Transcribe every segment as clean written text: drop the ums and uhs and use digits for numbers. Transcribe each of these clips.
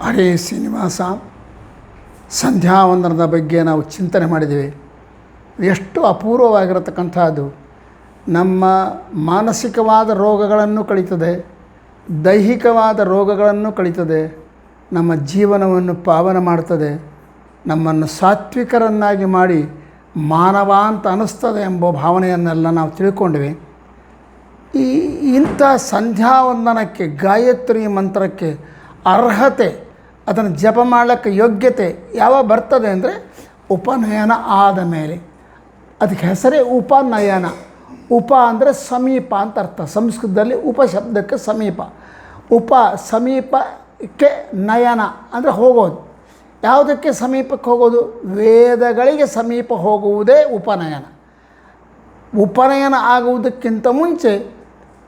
ಹರೇ ಶ್ರೀನಿವಾಸ. ಸಂಧ್ಯಾವಂದನದ ಬಗ್ಗೆ ನಾವು ಚಿಂತನೆ ಮಾಡಿದ್ದೀವಿ. ಎಷ್ಟು ಅಪೂರ್ವವಾಗಿರತಕ್ಕಂಥದ್ದು. ನಮ್ಮ ಮಾನಸಿಕವಾದ ರೋಗಗಳನ್ನು ಕಳೀತದೆ, ದೈಹಿಕವಾದ ರೋಗಗಳನ್ನು ಕಳೀತದೆ, ನಮ್ಮ ಜೀವನವನ್ನು ಪಾವನ ಮಾಡ್ತದೆ, ನಮ್ಮನ್ನು ಸಾತ್ವಿಕರನ್ನಾಗಿ ಮಾಡಿ ಮಾನವ ಅಂತ ಅನ್ನಿಸ್ತದೆ ಎಂಬ ಭಾವನೆಯನ್ನೆಲ್ಲ ನಾವು ತಿಳ್ಕೊಂಡ್ವಿ. ಇಂಥ ಸಂಧ್ಯಾವಂದನಕ್ಕೆ, ಗಾಯತ್ರಿ ಮಂತ್ರಕ್ಕೆ ಅರ್ಹತೆ, ಅದನ್ನು ಜಪ ಮಾಡಲಿಕ್ಕೆ ಯೋಗ್ಯತೆ ಯಾವಾಗ ಬರ್ತದೆ ಅಂದರೆ ಉಪನಯನ ಆದ ಮೇಲೆ. ಅದಕ್ಕೆ ಹೆಸರೇ ಉಪನಯನ. ಉಪ ಅಂದರೆ ಸಮೀಪ ಅಂತ ಅರ್ಥ. ಸಂಸ್ಕೃತದಲ್ಲಿ ಉಪಶಬ್ದಕ್ಕೆ ಸಮೀಪ. ಸಮೀಪಕ್ಕೆ ನಯನ ಅಂದರೆ ಹೋಗೋದು. ಯಾವುದಕ್ಕೆ ಸಮೀಪಕ್ಕೆ ಹೋಗೋದು? ವೇದಗಳಿಗೆ ಸಮೀಪ ಹೋಗುವುದೇ ಉಪನಯನ. ಉಪನಯನ ಆಗುವುದಕ್ಕಿಂತ ಮುಂಚೆ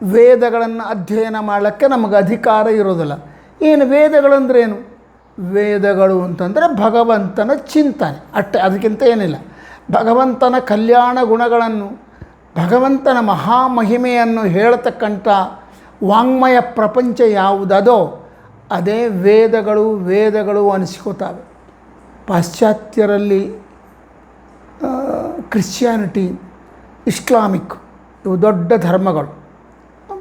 ವೇದಗಳನ್ನು ಅಧ್ಯಯನ ಮಾಡಲಿಕ್ಕೆ ನಮಗೆ ಅಧಿಕಾರ ಇರೋದಿಲ್ಲ. ಏನು ವೇದಗಳಂದ್ರೆ ಏನು? ವೇದಗಳು ಅಂತಂದರೆ ಭಗವಂತನ ಚಿಂತನೆ ಅಷ್ಟೇ, ಅದಕ್ಕಿಂತ ಏನಿಲ್ಲ. ಭಗವಂತನ ಕಲ್ಯಾಣ ಗುಣಗಳನ್ನು, ಭಗವಂತನ ಮಹಾಮಹಿಮೆಯನ್ನು ಹೇಳತಕ್ಕಂಥ ವಾಂಗ್ಮಯ ಪ್ರಪಂಚ ಯಾವುದದೋ ಅದೇ ವೇದಗಳು ಅನಿಸ್ಕೋತಾವೆ. ಪಾಶ್ಚಾತ್ಯರಲ್ಲಿ ಕ್ರಿಶ್ಚಿಯಾನಿಟಿ, ಇಸ್ಲಾಮಿಕ್ ಇವು ದೊಡ್ಡ ಧರ್ಮಗಳು,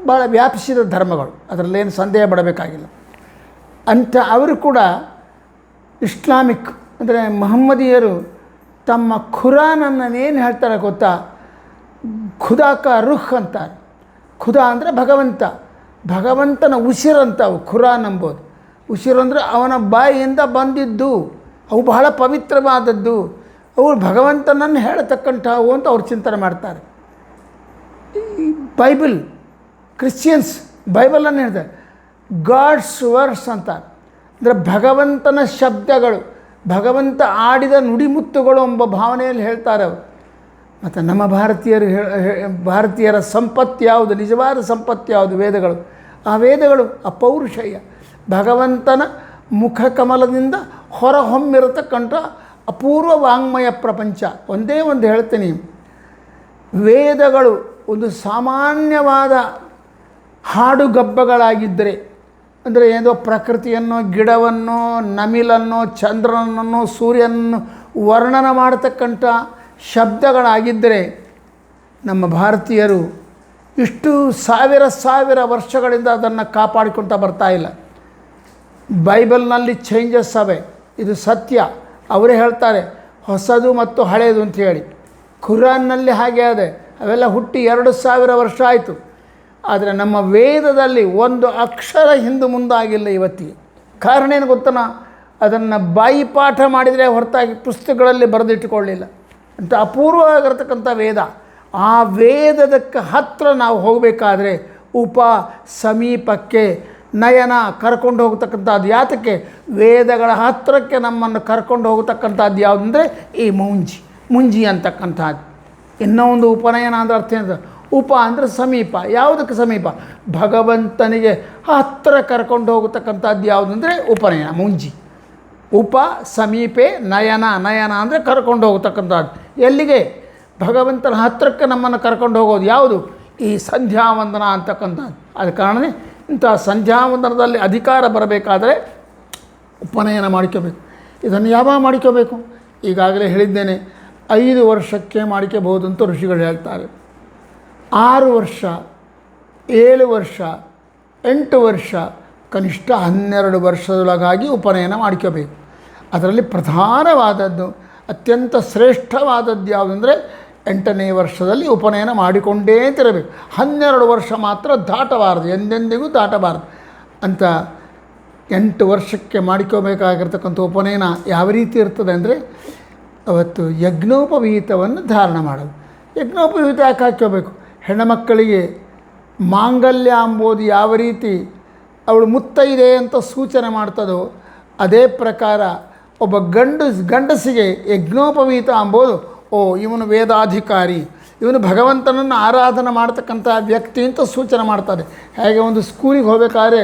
ಭಾಳ ವ್ಯಾಪಿಸಿದ ಧರ್ಮಗಳು, ಅದರಲ್ಲೇನು ಸಂದೇಹ ಪಡಬೇಕಾಗಿಲ್ಲ. ಅಂಥ ಅವರು ಕೂಡ ಇಸ್ಲಾಮಿಕ್ ಅಂದರೆ ಮಹಮ್ಮದೀಯರು ತಮ್ಮ ಖುರಾನನ್ನೇನು ಹೇಳ್ತಾರೆ ಗೊತ್ತಾ? ಖುದಾ ಕಾ ರುಹ್ ಅಂತಾರೆ. ಖುದಾ ಅಂದರೆ ಭಗವಂತ, ಭಗವಂತನ ಉಸಿರಂತವು ಖುರಾನ್ ಎಂಬುದು. ಉಸಿರು ಅಂದರೆ ಅವನ ಬಾಯಿಯಿಂದ ಬಂದಿದ್ದು, ಅವು ಬಹಳ ಪವಿತ್ರವಾದದ್ದು, ಅವು ಭಗವಂತನನ್ನು ಹೇಳತಕ್ಕಂಥವು ಅಂತ ಅವ್ರು ಚಿಂತನೆ ಮಾಡ್ತಾರೆ. ಬೈಬಲ್, ಕ್ರಿಶ್ಚಿಯನ್ಸ್ ಬೈಬಲನ್ನು ಹೇಳ್ತಾರೆ ಗಾಡ್ಸ್ ವರ್ಡ್ಸ್ ಅಂತ. ಅಂದರೆ ಭಗವಂತನ ಶಬ್ದಗಳು, ಭಗವಂತ ಆಡಿದ ನುಡಿಮುತ್ತುಗಳು ಎಂಬ ಭಾವನೆಯಲ್ಲಿ ಹೇಳ್ತಾರೆ ಅವರು. ಮತ್ತು ನಮ್ಮ ಭಾರತೀಯರ ಸಂಪತ್ತು ಯಾವುದು? ನಿಜವಾದ ಸಂಪತ್ತು ಯಾವುದು? ವೇದಗಳು. ಆ ವೇದಗಳು ಅಪೌರುಷೇಯ, ಭಗವಂತನ ಮುಖಕಮಲದಿಂದ ಹೊರಹೊಮ್ಮಿರತಕ್ಕಂಥ ಅಪೂರ್ವ ವಾಂಗ್ಮಯ ಪ್ರಪಂಚ. ಒಂದೇ ಒಂದು ಹೇಳ್ತೀನಿ, ವೇದಗಳು ಒಂದು ಸಾಮಾನ್ಯವಾದ ಹಾಡುಗಬ್ಬಗಳಾಗಿದ್ದರೆ, ಅಂದರೆ ಏನೋ ಪ್ರಕೃತಿಯನ್ನು, ಗಿಡವನ್ನು, ನಮಿಲನ್ನು, ಚಂದ್ರನನ್ನು, ಸೂರ್ಯನನ್ನು ವರ್ಣನ ಮಾಡತಕ್ಕಂಥ ಶಬ್ದಗಳಾಗಿದ್ದರೆ, ನಮ್ಮ ಭಾರತೀಯರು ಇಷ್ಟು ಸಾವಿರ ವರ್ಷಗಳಿಂದ ಅದನ್ನು ಕಾಪಾಡಿಕೊಳ್ತಾ ಬರ್ತಾ ಇಲ್ಲ. ಬೈಬಲ್ನಲ್ಲಿ ಚೇಂಜಸ್ ಅವೆ, ಇದು ಸತ್ಯ. ಅವರೇ ಹೇಳ್ತಾರೆ ಹೊಸದು ಮತ್ತು ಹಳೆಯದು ಅಂತ ಹೇಳಿ. ಖುರಾನ್ನಲ್ಲಿ ಹಾಗೆ ಅದೇ, ಅವೆಲ್ಲ ಹುಟ್ಟಿ 2000 ವರ್ಷ ಆಯಿತು. ಆದರೆ ನಮ್ಮ ವೇದದಲ್ಲಿ ಒಂದು ಅಕ್ಷರ ಹಿಂದೆ ಮುಂದಾಗಿಲ್ಲ ಇವತ್ತಿಗೆ. ಕಾರಣ ಏನು ಗೊತ್ತನ? ಅದನ್ನು ಬಾಯಿಪಾಠ ಮಾಡಿದರೆ ಹೊರತಾಗಿ ಪುಸ್ತಕಗಳಲ್ಲಿ ಬರೆದಿಟ್ಟುಕೊಳ್ಳಿಲ್ಲ. ಅಂತ ಅಪೂರ್ವವಾಗಿರ್ತಕ್ಕಂಥ ವೇದ. ಆ ವೇದದಕ್ಕೆ ಹತ್ತಿರ ನಾವು ಹೋಗಬೇಕಾದ್ರೆ ಸಮೀಪಕ್ಕೆ ನಯನ ಕರ್ಕೊಂಡು ಹೋಗ್ತಕ್ಕಂಥದ್ದು. ಯಾತಕ್ಕೆ? ವೇದಗಳ ಹತ್ತಿರಕ್ಕೆ ನಮ್ಮನ್ನು ಕರ್ಕೊಂಡು ಹೋಗ್ತಕ್ಕಂಥದ್ದು ಯಾವುದಂದರೆ ಈ ಮುಂಜಿ ಅಂತಕ್ಕಂಥದ್ದು. ಇನ್ನೂ ಒಂದು ಉಪನಯನ ಅಂದರೆ ಅರ್ಥ ಏನು? ಅಂದರೆ ಸಮೀಪ. ಯಾವುದಕ್ಕೆ ಸಮೀಪ? ಭಗವಂತನಿಗೆ ಹತ್ತಿರ ಕರ್ಕೊಂಡು ಹೋಗತಕ್ಕಂಥದ್ದು ಯಾವುದಂದರೆ ಉಪನಯನ, ಮುಂಜಿ. ಸಮೀಪೆ ನಯನ ಅಂದರೆ ಕರ್ಕೊಂಡು ಹೋಗತಕ್ಕಂಥದ್ದು. ಎಲ್ಲಿಗೆ? ಭಗವಂತನ ಹತ್ತಿರಕ್ಕೆ ನಮ್ಮನ್ನು ಕರ್ಕೊಂಡು ಹೋಗೋದು ಯಾವುದು? ಈ ಸಂಧ್ಯಾವಂದನ ಅಂತಕ್ಕಂಥದ್ದು. ಆದ ಕಾರಣವೇ ಇಂಥ ಸಂಧ್ಯಾವಂದನದಲ್ಲಿ ಅಧಿಕಾರ ಬರಬೇಕಾದರೆ ಉಪನಯನ ಮಾಡ್ಕೋಬೇಕು. ಇದನ್ನು ಯಾವಾಗ ಮಾಡ್ಕೋಬೇಕು? ಈಗಾಗಲೇ ಹೇಳಿದ್ದೇನೆ, 5 ವರ್ಷಕ್ಕೆ ಮಾಡ್ಕೋಬಹುದು ಅಂತ ಋಷಿಗಳು ಹೇಳ್ತಾರೆ. 6 ವರ್ಷ, 7 ವರ್ಷ, 8 ವರ್ಷ, ಕನಿಷ್ಠ 12 ವರ್ಷದೊಳಗಾಗಿ ಉಪನಯನ ಮಾಡ್ಕೋಬೇಕು. ಅದರಲ್ಲಿ ಪ್ರಧಾನವಾದದ್ದು, ಅತ್ಯಂತ ಶ್ರೇಷ್ಠವಾದದ್ದು ಯಾವುದಂದರೆ 8ನೇ ವರ್ಷದಲ್ಲಿ ಉಪನಯನ ಮಾಡಿಕೊಂಡೇ ತಿರಬೇಕು. 12 ವರ್ಷ ಮಾತ್ರ ದಾಟಬಾರದು, ಎಂದೆಂದಿಗೂ ದಾಟಬಾರದು ಅಂತ. 8 ವರ್ಷಕ್ಕೆ ಮಾಡ್ಕೋಬೇಕಾಗಿರ್ತಕ್ಕಂಥ ಉಪನಯನ ಯಾವ ರೀತಿ ಇರ್ತದೆ ಅಂದರೆ, ಅವತ್ತು ಯಜ್ಞೋಪವೀತವನ್ನು ಧಾರಣ ಮಾಡೋದು. ಯಜ್ಞೋಪವೀತ ಯಾಕೆ ಹಾಕ್ಕೋಬೇಕು? ಹೆಣ್ಣುಮಕ್ಕಳಿಗೆ ಮಾಂಗಲ್ಯ ಎಂಬುದು ಯಾವ ರೀತಿ ಅವಳು ಮುತ್ತೈದೆ ಅಂತ ಸೂಚನೆ ಮಾಡ್ತದೋ, ಅದೇ ಪ್ರಕಾರ ಒಬ್ಬ ಗಂಡಸಿಗೆ ಯಜ್ಞೋಪವೀತ ಎಂಬುದು ಇವನು ವೇದಾಧಿಕಾರಿ, ಇವನು ಭಗವಂತನನ್ನು ಆರಾಧನೆ ಮಾಡ್ತಕ್ಕಂಥ ವ್ಯಕ್ತಿ ಅಂತ ಸೂಚನೆ ಮಾಡ್ತಾರೆ. ಹೇಗೆ ಒಂದು ಸ್ಕೂಲಿಗೆ ಹೋಗಬೇಕಾದ್ರೆ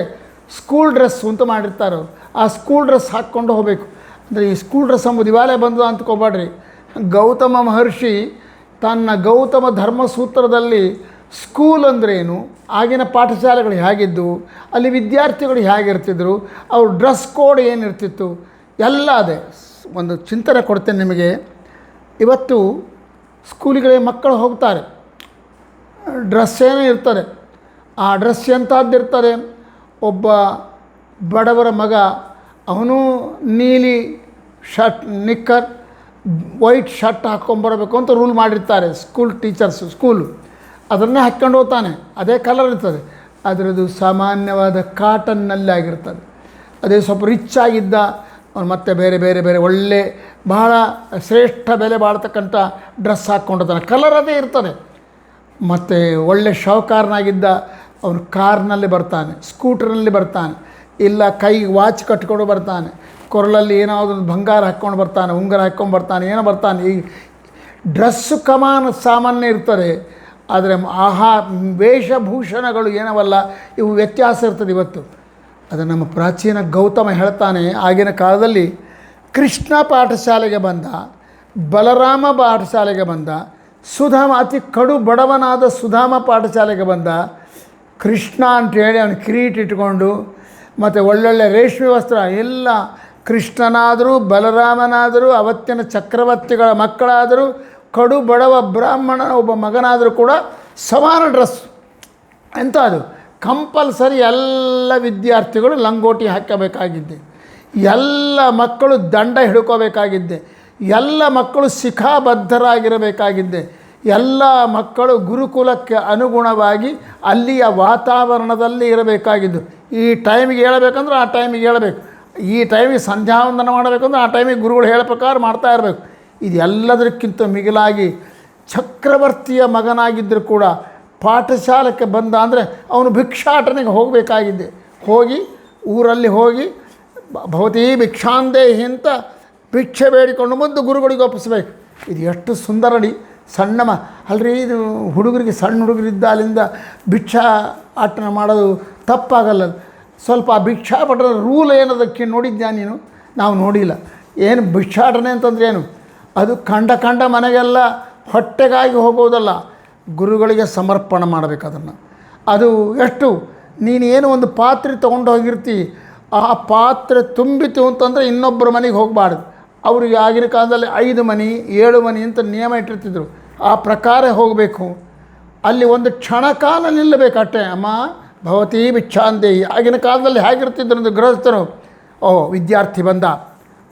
ಸ್ಕೂಲ್ ಡ್ರೆಸ್ ಅಂತ ಮಾಡಿರ್ತಾರೆ, ಆ ಸ್ಕೂಲ್ ಡ್ರೆಸ್ ಹಾಕ್ಕೊಂಡು ಹೋಗಬೇಕು. ಅಂದರೆ ಈ ಸ್ಕೂಲ್ ಡ್ರೆಸ್ ಎಂಬುದು ಇವಾಗಲೇ ಬಂದು ಅಂದ್ಕೋಬೇಡ್ರಿ. ಗೌತಮ ಮಹರ್ಷಿ ತನ್ನ ಗೌತಮ ಧರ್ಮಸೂತ್ರದಲ್ಲಿ ಸ್ಕೂಲ್ ಅಂದ್ರೇನು, ಆಗಿನ ಪಾಠಶಾಲೆಗಳು ಹೇಗಿದ್ದವು, ಅಲ್ಲಿ ವಿದ್ಯಾರ್ಥಿಗಳು ಹೇಗಿರ್ತಿದ್ರು, ಅವ್ರ ಡ್ರೆಸ್ ಕೋಡ್ ಏನಿರ್ತಿತ್ತು ಎಲ್ಲ ಅದೇ ಒಂದು ಚಿಂತನೆ ಕೊಡ್ತೇನೆ ನಿಮಗೆ. ಇವತ್ತು ಸ್ಕೂಲಿಗಳಿಗೆ ಮಕ್ಕಳು ಹೋಗ್ತಾರೆ, ಡ್ರೆಸ್ ಏನೋ ಇರ್ತದೆ, ಆ ಡ್ರೆಸ್ ಎಂಥದ್ದಿರ್ತದೆ. ಒಬ್ಬ ಬಡವರ ಮಗ ಅವನು ನೀಲಿ ಶರ್ಟ್ ನಿಕ್ಕರ್ ವೈಟ್ ಶರ್ಟ್ ಹಾಕ್ಕೊಂಬರಬೇಕು ಅಂತ ರೂಲ್ ಮಾಡಿರ್ತಾರೆ ಸ್ಕೂಲ್ ಟೀಚರ್ಸು. ಸ್ಕೂಲು ಅದನ್ನೇ ಹಾಕ್ಕೊಂಡು ಹೋಗ್ತಾನೆ, ಅದೇ ಕಲರ್ ಇರ್ತದೆ. ಅದರದ್ದು ಸಾಮಾನ್ಯವಾದ ಕಾಟನ್ನಲ್ಲಿ ಆಗಿರ್ತದೆ. ಅದೇ ಸ್ವಲ್ಪ ರಿಚ್ ಆಗಿದ್ದ ಅವನು ಮತ್ತೆ ಬೇರೆ ಬೇರೆ ಬೇರೆ ಒಳ್ಳೆ ಬಹಳ ಶ್ರೇಷ್ಠ ಬೆಲೆ ಬಾಳ್ತಕ್ಕಂಥ ಡ್ರೆಸ್ ಹಾಕ್ಕೊಂಡಿರ್ತಾನೆ, ಕಲರ್ ಅದೇ ಇರ್ತದೆ. ಮತ್ತು ಒಳ್ಳೆ ಶೌಕಾರನಾಗಿದ್ದ ಅವನು ಕಾರ್ನಲ್ಲಿ ಬರ್ತಾನೆ, ಸ್ಕೂಟರ್ನಲ್ಲಿ ಬರ್ತಾನೆ, ಇಲ್ಲ ಕೈಗೆ ವಾಚ್ ಕಟ್ಕೊಂಡು ಬರ್ತಾನೆ, ಕೊರಳಲ್ಲಿ ಏನಾದರೂ ಬಂಗಾರ ಹಾಕ್ಕೊಂಡು ಬರ್ತಾನೆ, ಉಂಗುರ ಹಾಕ್ಕೊಂಡು ಬರ್ತಾನೆ, ಏನೋ ಬರ್ತಾನೆ. ಈ ಡ್ರೆಸ್ಸು ಕಮಾನು ಸಾಮಾನ್ಯ ಇರ್ತದೆ, ಆದರೆ ವೇಷಭೂಷಣಗಳು ಏನವಲ್ಲ, ಇವು ವ್ಯತ್ಯಾಸ ಇರ್ತದೆ ಇವತ್ತು. ಅದು ನಮ್ಮ ಪ್ರಾಚೀನ ಗೌತಮ ಹೇಳ್ತಾನೆ, ಆಗಿನ ಕಾಲದಲ್ಲಿ ಕೃಷ್ಣ ಪಾಠಶಾಲೆಗೆ ಬಂದ, ಬಲರಾಮ ಪಾಠಶಾಲೆಗೆ ಬಂದ, ಸುಧಾಮ ಅತಿ ಕಡು ಬಡವನಾದ ಸುಧಾಮ ಪಾಠಶಾಲೆಗೆ ಬಂದ. ಕೃಷ್ಣ ಅಂಥೇಳಿ ಅವನು ಕಿರೀಟ ಇಟ್ಕೊಂಡು ಮತ್ತು ಒಳ್ಳೊಳ್ಳೆ ರೇಷ್ಮೆ ವಸ್ತ್ರ ಎಲ್ಲ, ಕೃಷ್ಣನಾದರೂ ಬಲರಾಮನಾದರೂ ಅವತ್ತಿನ ಚಕ್ರವರ್ತಿಗಳ ಮಕ್ಕಳಾದರೂ ಕಡು ಬಡವ ಬ್ರಾಹ್ಮಣನ ಒಬ್ಬ ಮಗನಾದರೂ ಕೂಡ ಸಮಾನ ಡ್ರೆಸ್. ಎಂಥ ಅದು ಕಂಪಲ್ಸರಿ ಎಲ್ಲ ವಿದ್ಯಾರ್ಥಿಗಳು ಲಂಗೋಟಿ ಹಾಕಬೇಕಾಗಿದ್ದೆ, ಎಲ್ಲ ಮಕ್ಕಳು ದಂಡ ಹಿಡ್ಕೋಬೇಕಾಗಿದ್ದೆ, ಎಲ್ಲ ಮಕ್ಕಳು ಶಿಖಾಬದ್ಧರಾಗಿರಬೇಕಾಗಿದ್ದೆ, ಎಲ್ಲ ಮಕ್ಕಳು ಗುರುಕುಲಕ್ಕೆ ಅನುಗುಣವಾಗಿ ಅಲ್ಲಿಯ ವಾತಾವರಣದಲ್ಲಿ ಇರಬೇಕಾಗಿದ್ದು. ಈ ಟೈಮಿಗೆ ಹೇಳಬೇಕಂದ್ರೆ ಆ ಟೈಮಿಗೆ ಹೇಳಬೇಕು, ಈ ಟೈಮಿಗೆ ಸಂಧ್ಯಾವಂದನ ಮಾಡಬೇಕಂದ್ರೆ ಆ ಟೈಮಿಗೆ ಗುರುಗಳು ಹೇಳೋ ಪ್ರಕಾರ ಮಾಡ್ತಾ ಇರಬೇಕು. ಇದೆಲ್ಲದಕ್ಕಿಂತ ಮಿಗಿಲಾಗಿ ಚಕ್ರವರ್ತಿಯ ಮಗನಾಗಿದ್ದರೂ ಕೂಡ ಪಾಠಶಾಲೆಗೆ ಬಂದ ಅಂದರೆ ಅವನು ಭಿಕ್ಷಾಟನೆಗೆ ಹೋಗಬೇಕಾಗಿದ್ದೆ. ಹೋಗಿ ಊರಲ್ಲಿ ಹೋಗಿ ಭವತೀ ಭಿಕ್ಷಾಂದೇಹಿ ಅಂತ ಭಿಕ್ಷೆ ಬೇಡಿಕೊಂಡು ಬಂದು ಗುರುಗಳಿಗೆ ಒಪ್ಪಿಸ್ಬೇಕು. ಇದು ಎಷ್ಟು ಸುಂದರಡಿ. ಸಣ್ಣ ಅಲ್ರಿ, ಇದು ಹುಡುಗರಿಗೆ ಸಣ್ಣ ಹುಡುಗರಿದ್ದ ಅಲ್ಲಿಂದ ಭಿಕ್ಷಾ ಆಟನ ಮಾಡೋದು ತಪ್ಪಾಗಲ್ಲ. ಸ್ವಲ್ಪ ಆ ಭಿಕ್ಷಾಪಟದ ರೂಲ್ ಏನದಕ್ಕೆ ನೋಡಿದ್ಯಾ ನೀನು? ನಾವು ನೋಡಿಲ್ಲ. ಏನು ಭಿಕ್ಷಾಟನೆ ಅಂತಂದ್ರೆ ಏನು? ಅದು ಕಂಡ ಮನೆಗೆಲ್ಲ ಹೊಟ್ಟೆಗಾಗಿ ಹೋಗೋದಲ್ಲ, ಗುರುಗಳಿಗೆ ಸಮರ್ಪಣೆ ಮಾಡಬೇಕು ಅದನ್ನು. ಅದು ಎಷ್ಟು ನೀನೇನು ಒಂದು ಪಾತ್ರೆ ತೊಗೊಂಡು ಹೋಗಿರ್ತಿ, ಆ ಪಾತ್ರೆ ತುಂಬಿತು ಅಂತಂದರೆ ಇನ್ನೊಬ್ಬರ ಮನೆಗೆ ಹೋಗಬಾರ್ದು. ಅವರಿಗೆ ಆಗಿನ ಕಾಲದಲ್ಲಿ 5 ಮನೆ 7 ಮನೆ ಅಂತ ನಿಯಮ ಇಟ್ಟಿರ್ತಿದ್ರು, ಆ ಪ್ರಕಾರ ಹೋಗಬೇಕು. ಅಲ್ಲಿ ಒಂದು ಕ್ಷಣಕಾಲ ನಿಲ್ಲಬೇಕು ಅಷ್ಟೇ. ಅಮ್ಮ ಭವತೀ ಭಿಕ್ಷಾಂದೇಹಿ. ಆಗಿನ ಕಾಲದಲ್ಲಿ ಹೇಗಿರ್ತಿದ್ರು ಅಂದರೆ ಗೃಹಸ್ಥರು, ವಿದ್ಯಾರ್ಥಿ ಬಂದ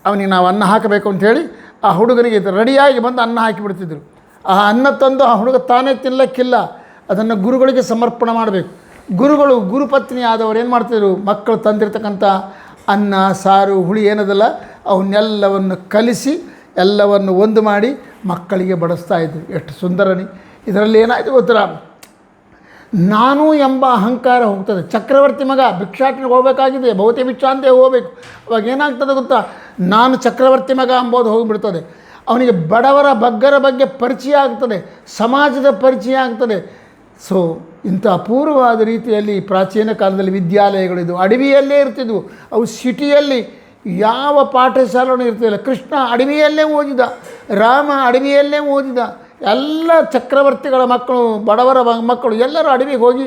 ಅವನಿಗೆ ನಾವು ಅನ್ನ ಹಾಕಬೇಕು ಅಂಥೇಳಿ ಆ ಹುಡುಗನಿಗೆ ರೆಡಿಯಾಗಿ ಬಂದು ಅನ್ನ ಹಾಕಿಬಿಡ್ತಿದ್ರು. ಆ ಅನ್ನ ತಂದು ಆ ಹುಡುಗ ತಾನೇ ತಿನ್ನಲಿಕ್ಕಿಲ್ಲ, ಅದನ್ನು ಗುರುಗಳಿಗೆ ಸಮರ್ಪಣೆ ಮಾಡಬೇಕು. ಗುರುಗಳು ಗುರುಪತ್ನಿ ಆದವರು ಏನು ಮಾಡ್ತಿದ್ರು, ಮಕ್ಕಳು ತಂದಿರ್ತಕ್ಕಂಥ ಅನ್ನ ಸಾರು ಹುಳಿ ಏನದಲ್ಲ ಅವನ್ನೆಲ್ಲವನ್ನು ಕಲಿಸಿ ಎಲ್ಲವನ್ನು ಒಂದು ಮಾಡಿ ಮಕ್ಕಳಿಗೆ ಬಡಿಸ್ತಾಯಿದ್ರು. ಎಷ್ಟು ಸುಂದರನಿ. ಇದರಲ್ಲಿ ಏನಾಯಿತು ಗೊತ್ತರ, ನಾನು ಎಂಬ ಅಹಂಕಾರ ಹೋಗ್ತದೆ. ಚಕ್ರವರ್ತಿ ಮಗ ಭಿಕ್ಷಾಟನೆಗೆ ಹೋಗಬೇಕಾಗಿದೆ, ಭೌತಿ ಭಿಕ್ಷಾಂತೆ ಹೋಗಬೇಕು. ಅವಾಗ ಏನಾಗ್ತದೆ ಗೊತ್ತಾ, ನಾನು ಚಕ್ರವರ್ತಿ ಮಗ ಅಂಬೋದು ಹೋಗಿಬಿಡ್ತದೆ. ಅವನಿಗೆ ಬಡವರ ಬಗ್ಗರ ಬಗ್ಗೆ ಪರಿಚಯ ಆಗ್ತದೆ, ಸಮಾಜದ ಪರಿಚಯ ಆಗ್ತದೆ. ಸೊ ಇಂಥ ಅಪೂರ್ವವಾದ ರೀತಿಯಲ್ಲಿ ಪ್ರಾಚೀನ ಕಾಲದಲ್ಲಿ ವಿದ್ಯಾಲಯಗಳಿದ್ವು, ಅಡವಿಯಲ್ಲೇ ಇರ್ತಿದ್ವು. ಅವು ಸಿಟಿಯಲ್ಲಿ ಯಾವ ಪಾಠಶಾಲೆನೂ ಇರ್ತಿಲ್ಲ. ಕೃಷ್ಣ ಅಡವಿಯಲ್ಲೇ ಓದಿದ, ರಾಮ ಅಡವಿಯಲ್ಲೇ ಓದಿದ. ಎಲ್ಲ ಚಕ್ರವರ್ತಿಗಳ ಮಕ್ಕಳು, ಬಡವರ ಮಕ್ಕಳು ಎಲ್ಲರೂ ಅಡವಿಗೆ ಹೋಗಿ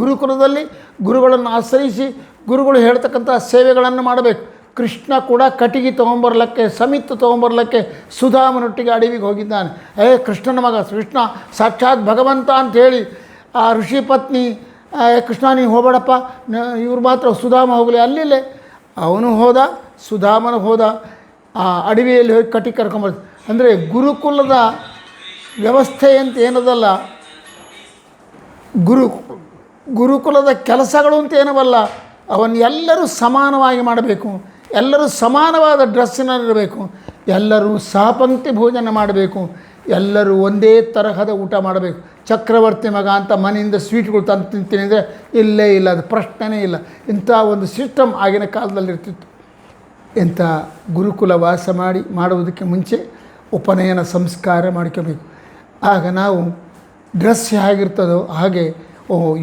ಗುರುಕುಲದಲ್ಲಿ ಗುರುಗಳನ್ನು ಆಶ್ರಯಿಸಿ ಗುರುಗಳು ಹೇಳ್ತಕ್ಕಂಥ ಸೇವೆಗಳನ್ನು ಮಾಡಬೇಕು. ಕೃಷ್ಣ ಕೂಡ ಕಟ್ಟಿಗೆ ತೊಗೊಂಬರ್ಲಿಕ್ಕೆ, ಸಮಿತ್ತು ತೊಗೊಂಬರ್ಲಿಕ್ಕೆ ಸುಧಾಮನೊಟ್ಟಿಗೆ ಅಡವಿಗೆ ಹೋಗಿದ್ದಾನೆ. ಕೃಷ್ಣನ ಮಗ ಕೃಷ್ಣ ಸಾಕ್ಷಾತ್ ಭಗವಂತ ಅಂಥೇಳಿ ಆ ಋಷಿ ಪತ್ನಿ, ಕೃಷ್ಣ ನೀನು ಹೋಗಬೇಡಪ್ಪ, ಇವ್ರು ಮಾತ್ರ ಸುಧಾಮ ಹೋಗಲಿ. ಅಲ್ಲಿಲ್ಲೇ ಅವನು ಹೋದ, ಸುಧಾಮನು ಹೋದ. ಆ ಅಡವಿಯಲ್ಲಿ ಹೋಗಿ ಕಟ್ಟಿ ಕರ್ಕೊಂಬರ್ದು. ಅಂದರೆ ಗುರುಕುಲದ ವ್ಯವಸ್ಥೆ ಅಂತ ಏನದಲ್ಲ, ಗುರುಕುಲದ ಕೆಲಸಗಳು ಅಂತ ಏನವಲ್ಲ, ಅವನ್ನೆಲ್ಲರೂ ಸಮಾನವಾಗಿ ಮಾಡಬೇಕು. ಎಲ್ಲರೂ ಸಮಾನವಾದ ಡ್ರೆಸ್ಸಿನಲ್ಲಿರಬೇಕು, ಎಲ್ಲರೂ ಸಹಪಂಕ್ತಿ ಭೋಜನ ಮಾಡಬೇಕು, ಎಲ್ಲರೂ ಒಂದೇ ತರಹದ ಊಟ ಮಾಡಬೇಕು. ಚಕ್ರವರ್ತಿ ಮಗ ಅಂತ ಮನೆಯಿಂದ ಸ್ವೀಟ್ಗಳು ತಂದು ತಿಂತೀನಿ ಅಂದರೆ ಇಲ್ಲೇ ಇಲ್ಲ, ಅದು ಪ್ರಶ್ನೆನೇ ಇಲ್ಲ. ಇಂಥ ಒಂದು ಸಿಸ್ಟಮ್ ಆಗಿನ ಕಾಲದಲ್ಲಿರ್ತಿತ್ತು. ಇಂಥ ಗುರುಕುಲ ವಾಸ ಮಾಡುವುದಕ್ಕೆ ಮುಂಚೆ ಉಪನಯನ ಸಂಸ್ಕಾರ ಮಾಡ್ಕೋಬೇಕು. ಆಗ ನಾವು ಡ್ರೆಸ್ ಹೇಗಿರ್ತದೋ ಹಾಗೆ,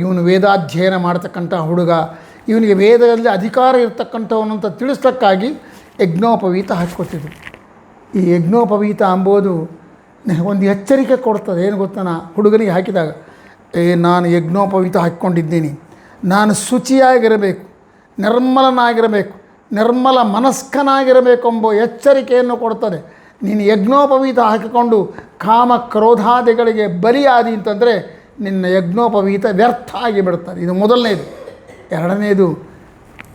ಇವನು ವೇದಾಧ್ಯಯನ ಮಾಡ್ತಕ್ಕಂಥ ಹುಡುಗ, ಇವನಿಗೆ ವೇದದಲ್ಲಿ ಅಧಿಕಾರ ಇರ್ತಕ್ಕಂಥವನು ಅಂತ ತಿಳಿಸ್ಲಿಕ್ಕಾಗಿ ಯಜ್ಞೋಪವೀತ ಹಾಕ್ಕೊತಿದ್ರು. ಈ ಯಜ್ಞೋಪವೀತ ಅಂಬೋದು ಒಂದು ಎಚ್ಚರಿಕೆ ಕೊಡ್ತದೆ. ಏನು ಗೊತ್ತಾನ, ಹುಡುಗನಿಗೆ ಹಾಕಿದಾಗ ನಾನು ಯಜ್ಞೋಪವೀತ ಹಾಕ್ಕೊಂಡಿದ್ದೀನಿ, ನಾನು ಶುಚಿಯಾಗಿರಬೇಕು, ನಿರ್ಮಲನಾಗಿರಬೇಕು, ನಿರ್ಮಲ ಮನಸ್ಕನಾಗಿರಬೇಕು ಎಂಬ ಎಚ್ಚರಿಕೆಯನ್ನು ಕೊಡ್ತದೆ. ನೀನು ಯಜ್ಞೋಪವೀತ ಹಾಕಿಕೊಂಡು ಕಾಮ ಕ್ರೋಧಾದಿಗಳಿಗೆ ಬಲಿಯಾದಿ ಅಂತಂದರೆ ನಿನ್ನ ಯಜ್ಞೋಪವೀತ ವ್ಯರ್ಥ ಆಗಿಬಿಡ್ತಾರೆ. ಇದು ಮೊದಲನೇದು. ಎರಡನೇದು,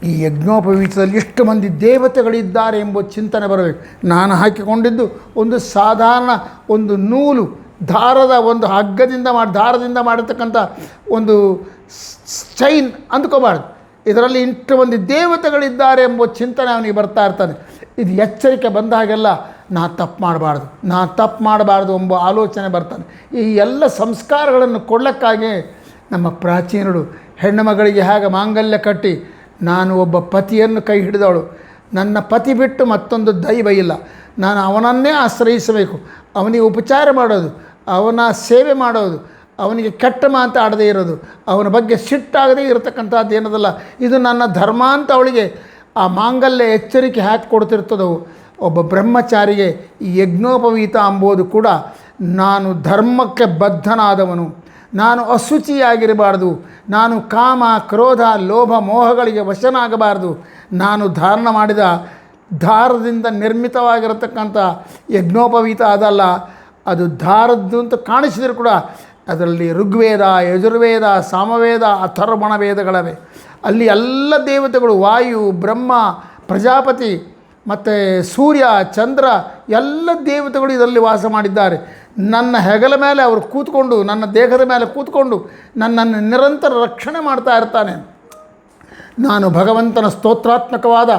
ಈ ಯಜ್ಞೋಪವೀತದಲ್ಲಿ ಎಷ್ಟು ಮಂದಿ ದೇವತೆಗಳಿದ್ದಾರೆ ಎಂಬ ಚಿಂತನೆ ಬರಬೇಕು. ನಾನು ಹಾಕಿಕೊಂಡಿದ್ದು ಒಂದು ಸಾಧಾರಣ ಒಂದು ನೂಲು ದಾರದ ಒಂದು ಹಗ್ಗದಿಂದ ದಾರದಿಂದ ಮಾಡಿರ್ತಕ್ಕಂಥ ಒಂದು ಚೈನ್ ಅಂದ್ಕೋಬಾರ್ದು. ಇದರಲ್ಲಿ ಇಷ್ಟು ಮಂದಿ ದೇವತೆಗಳಿದ್ದಾರೆ ಎಂಬ ಚಿಂತನೆ ಅವನಿಗೆ ಬರ್ತಾ ಇರ್ತಾನೆ. ಇದು ಎಚ್ಚರಿಕೆ ಬಂದಾಗೆಲ್ಲ ತಪ್ಪು ಮಾಡಬಾರ್ದು ಎಂಬ ಆಲೋಚನೆ ಬರ್ತಾನೆ. ಈ ಎಲ್ಲ ಸಂಸ್ಕಾರಗಳನ್ನು ಕೊಡಲಿಕ್ಕಾಗಿ ನಮ್ಮ ಪ್ರಾಚೀನರು ಹೆಣ್ಣು ಮಗಳಿಗೆ ಹೇಗೆ ಮಾಂಗಲ್ಯ ಕಟ್ಟಿ, ನಾನು ಒಬ್ಬ ಪತಿಯನ್ನು ಕೈ ಹಿಡಿದವಳು, ನನ್ನ ಪತಿ ಬಿಟ್ಟು ಮತ್ತೊಂದು ದೈವ ಇಲ್ಲ, ನಾನು ಅವನನ್ನೇ ಆಶ್ರಯಿಸಬೇಕು, ಅವನಿಗೆ ಉಪಚಾರ ಮಾಡೋದು, ಅವನ ಸೇವೆ ಮಾಡೋದು, ಅವನಿಗೆ ಕೆಟ್ಟ ಮಾತಾಡದೇ ಇರೋದು, ಅವನ ಬಗ್ಗೆ ಸಿಟ್ಟಾಗದೇ ಇರತಕ್ಕಂಥದ್ದು ಏನದಲ್ಲ, ಇದು ನನ್ನ ಧರ್ಮ ಅಂತ ಅವಳಿಗೆ ಆ ಮಾಂಗಲ್ಯ ಎಚ್ಚರಿಕೆ ಹಾಕಿ ಕೊಡ್ತಿರ್ತದವು. ಒಬ್ಬ ಬ್ರಹ್ಮಚಾರಿಗೆ ಈ ಯಜ್ಞೋಪವೀತ ಅಂಬೋದು ಕೂಡ ನಾನು ಧರ್ಮಕ್ಕೆ ಬದ್ಧನಾದವನು, ನಾನು ಅಶುಚಿಯಾಗಿರಬಾರ್ದು, ನಾನು ಕಾಮ ಕ್ರೋಧ ಲೋಭ ಮೋಹಗಳಿಗೆ ವಶನಾಗಬಾರ್ದು, ನಾನು ಧಾರಣ ಮಾಡಿದ ದಾರದಿಂದ ನಿರ್ಮಿತವಾಗಿರತಕ್ಕಂಥ ಯಜ್ಞೋಪವೀತ ಅದಲ್ಲ, ಅದು ದಾರದ್ದು ಅಂತ ಕಾಣಿಸಿದರೂ ಕೂಡ ಅದರಲ್ಲಿ ಋಗ್ವೇದ, ಯಜುರ್ವೇದ, ಸಾಮವೇದ, ಅಥರ್ವಣ ವೇದಗಳವೆ. ಅಲ್ಲಿ ಎಲ್ಲ ದೇವತೆಗಳು, ವಾಯು, ಬ್ರಹ್ಮ, ಪ್ರಜಾಪತಿ ಮತ್ತು ಸೂರ್ಯ, ಚಂದ್ರ ಎಲ್ಲ ದೇವತೆಗಳು ಇದರಲ್ಲಿ ವಾಸ ಮಾಡಿದ್ದಾರೆ. ನನ್ನ ಹೆಗಲ ಮೇಲೆ ಅವರು ಕೂತ್ಕೊಂಡು, ನನ್ನ ದೇಹದ ಮೇಲೆ ಕೂತ್ಕೊಂಡು ನನ್ನನ್ನು ನಿರಂತರ ರಕ್ಷಣೆ ಮಾಡ್ತಾ ಇರ್ತಾನೆ. ನಾನು ಭಗವಂತನ ಸ್ತೋತ್ರಾತ್ಮಕವಾದ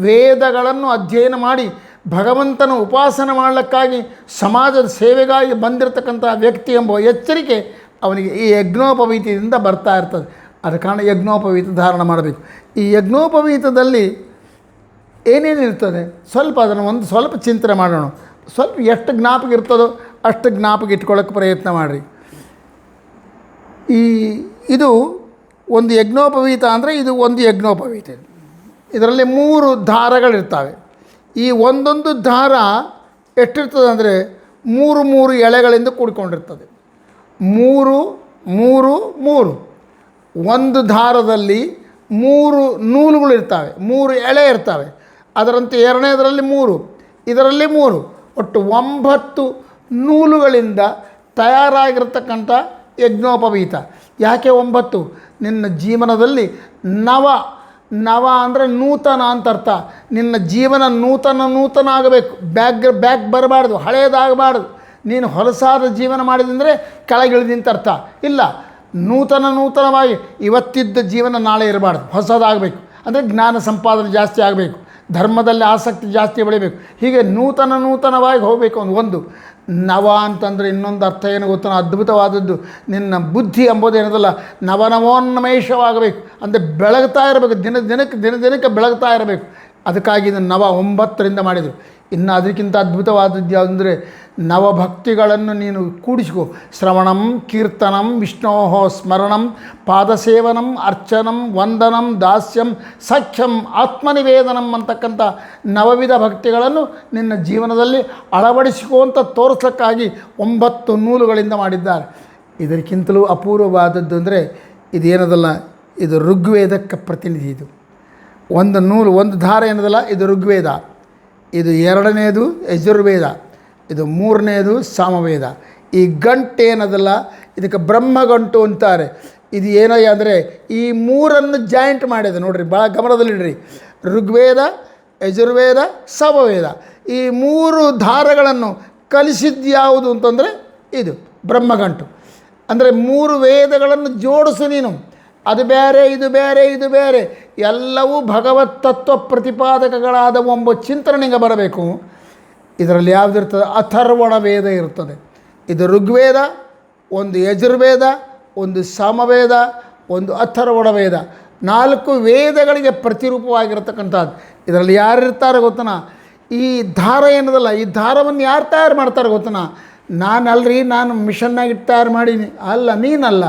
ವೇದಗಳನ್ನು ಅಧ್ಯಯನ ಮಾಡಿ ಭಗವಂತನ ಉಪಾಸನೆ ಮಾಡಲಿಕ್ಕಾಗಿ ಸಮಾಜದ ಸೇವೆಗಾಗಿ ಬಂದಿರತಕ್ಕಂಥ ವ್ಯಕ್ತಿ ಎಂಬ ಎಚ್ಚರಿಕೆ ಅವನಿಗೆ ಈ ಯಜ್ಞೋಪವೀತದಿಂದ ಬರ್ತಾ ಇರ್ತದೆ. ಅದ ಕಾರಣ ಯಜ್ಞೋಪವೀತ ಧಾರಣ ಮಾಡಬೇಕು. ಈ ಯಜ್ಞೋಪವೀತದಲ್ಲಿ ಏನೇನಿರ್ತದೆ ಸ್ವಲ್ಪ ಅದನ್ನು ಸ್ವಲ್ಪ ಚಿಂತನೆ ಮಾಡೋಣ. ಸ್ವಲ್ಪ ಎಷ್ಟು ಜ್ಞಾಪಕ ಇರ್ತದೋ ಅಷ್ಟು ಜ್ಞಾಪಕ ಇಟ್ಕೊಳ್ಳೋಕ್ಕೆ ಪ್ರಯತ್ನ ಮಾಡಿರಿ. ಇದು ಒಂದು ಯಜ್ಞೋಪವೀತ ಅಂದರೆ ಇದು ಒಂದು ಯಜ್ಞೋಪವೀತ. ಇದರಲ್ಲಿ 3 ದಾರಗಳಿರ್ತವೆ. ಈ ಒಂದೊಂದು ದಾರ ಎಷ್ಟಿರ್ತದೆ ಅಂದರೆ 3 ಎಳೆಗಳಿಂದ ಕೂಡಿಕೊಂಡಿರ್ತದೆ. 3 ಒಂದು ದಾರದಲ್ಲಿ 3 ನೂಲುಗಳಿರ್ತವೆ, 3 ಎಳೆ ಇರ್ತವೆ. ಅದರಂತೆ ಎರಡನೇದರಲ್ಲಿ 3, ಇದರಲ್ಲಿ 3, ಒಟ್ಟು 9 ನೂಲುಗಳಿಂದ ತಯಾರಾಗಿರ್ತಕ್ಕಂಥ ಯಜ್ಞೋಪವೀತ. ಯಾಕೆ 9? ನಿನ್ನ ಜೀವನದಲ್ಲಿ ನವ ಅಂದರೆ ನೂತನ ಅಂತ ಅರ್ಥ. ನಿನ್ನ ಜೀವನ ನೂತನ ಆಗಬೇಕು. ಬ್ಯಾಕ್ ಬರಬಾರ್ದು, ಹಳೆಯದಾಗಬಾರ್ದು. ನೀನು ಹೊಲಸಾದ ಜೀವನ ಮಾಡಿದಂದರೆ ಕೆಳಗಿಳಿದಿಂತ ಅರ್ಥ ಇಲ್ಲ. ನೂತನವಾಗಿ ಇವತ್ತಿದ್ದ ಜೀವನ ನಾಳೆ ಇರಬಾರ್ದು, ಹೊಸದಾಗಬೇಕು. ಅಂದರೆ ಜ್ಞಾನ ಸಂಪಾದನೆ ಜಾಸ್ತಿ ಆಗಬೇಕು, ಧರ್ಮದಲ್ಲಿ ಆಸಕ್ತಿ ಜಾಸ್ತಿ ಬೆಳಿಬೇಕು. ಹೀಗೆ ನೂತನವಾಗಿ ಹೋಗಬೇಕು. ಒಂದು ನವ ಅಂತಂದರೆ ಇನ್ನೊಂದು ಅರ್ಥ ಏನು ಗೊತ್ತಾನ, ಅದ್ಭುತವಾದದ್ದು. ನಿನ್ನ ಬುದ್ಧಿ ಎಂಬುದೇನದಲ್ಲ, ನವನವೋನ್ಮೇಷವಾಗಬೇಕು. ಅಂದರೆ ಬೆಳಗ್ತಾ ಇರಬೇಕು, ದಿನಕ್ಕೆ ಬೆಳಗ್ತಾ ಇರಬೇಕು. ಅದಕ್ಕಾಗಿ ಇದನ್ನು 9 ಮಾಡಿದರು. ಇನ್ನು ಅದಕ್ಕಿಂತ ಅದ್ಭುತವಾದದ್ದು ಯಾವುದಂದರೆ ನವಭಕ್ತಿಗಳನ್ನು ನೀನು ಕೂಡಿಸಿಕೋ. ಶ್ರವಣಂ, ಕೀರ್ತನಂ, ವಿಷ್ಣೋ ಸ್ಮರಣಂ, ಪಾದಸೇವನಂ, ಅರ್ಚನಂ, ವಂದನಂ, ದಾಸ್ಯಂ, ಸಖ್ಯಂ, ಆತ್ಮನಿವೇದನಂ ಅಂತಕ್ಕಂಥ ನವವಿಧ ಭಕ್ತಿಗಳನ್ನು ನಿನ್ನ ಜೀವನದಲ್ಲಿ ಅಳವಡಿಸಿಕೋ ಅಂತ ತೋರಿಸೋಕ್ಕಾಗಿ 9 ನೂಲುಗಳಿಂದ ಮಾಡಿದ್ದಾರೆ. ಇದಕ್ಕಿಂತಲೂ ಅಪೂರ್ವವಾದದ್ದು ಅಂದರೆ ಇದೇನದಲ್ಲ, ಇದು ಋಗ್ವೇದಕ್ಕೆ ಪ್ರತಿನಿಧಿ. ಇದು ಒಂದು ನೂಲು, ಒಂದು ದಾರ ಏನದಲ್ಲ, ಇದು ಋಗ್ವೇದ. ಇದು ಎರಡನೇದು ಯಜುರ್ವೇದ, ಇದು ಮೂರನೇದು ಸಾಮವೇದ. ಈ ಗಂಟು ಏನದಲ್ಲ, ಇದಕ್ಕೆ ಬ್ರಹ್ಮಗಂಟು ಅಂತಾರೆ. ಇದು ಏನಯ್ಯ ಅಂದರೆ ಈ 3 ಜಾಯಿಂಟ್ ಮಾಡಿದೆ ನೋಡಿರಿ, ಭಾಳ ಗಮನದಲ್ಲಿಡ್ರಿ. ಋಗ್ವೇದ, ಯಜುರ್ವೇದ, ಸಾಮವೇದ ಈ 3 ದಾರಗಳನ್ನು ಕಲಿಸಿದ್ದು ಯಾವುದು ಅಂತಂದರೆ ಇದು ಬ್ರಹ್ಮಗಂಟು. ಅಂದರೆ 3 ವೇದಗಳನ್ನು ಜೋಡಿಸು ನೀನು. ಅದು ಬೇರೆ, ಇದು ಬೇರೆ, ಇದು ಬೇರೆ, ಎಲ್ಲವೂ ಭಗವತ್ ತತ್ವ ಪ್ರತಿಪಾದಕಗಳಾದ ಎಂಬ ಚಿಂತನೆ ನಿಮಗೆ ಬರಬೇಕು. ಇದರಲ್ಲಿ ಯಾವುದಿರ್ತದೆ? ಅಥರ್ವಣ ವೇದ ಇರ್ತದೆ. ಇದು ಋಗ್ವೇದ, ಒಂದು ಯಜುರ್ವೇದ, ಒಂದು ಸಾಮವೇದ, ಒಂದು ಅಥರ್ವಣ ವೇದ. 4 ವೇದಗಳಿಗೆ ಪ್ರತಿರೂಪವಾಗಿರ್ತಕ್ಕಂಥದ್ದು. ಇದರಲ್ಲಿ ಯಾರಿರ್ತಾರೆ ಗೊತ್ತನ? ಈ ದಾರ ಏನದಲ್ಲ, ಈ ದಾರವನ್ನು ಯಾರು ತಯಾರು ಮಾಡ್ತಾರೆ ಗೊತ್ತನ? ನಾನು ಮಿಷನ್ನಾಗಿ ತಯಾರು ಮಾಡೀನಿ ಅಲ್ಲ, ನೀನಲ್ಲ,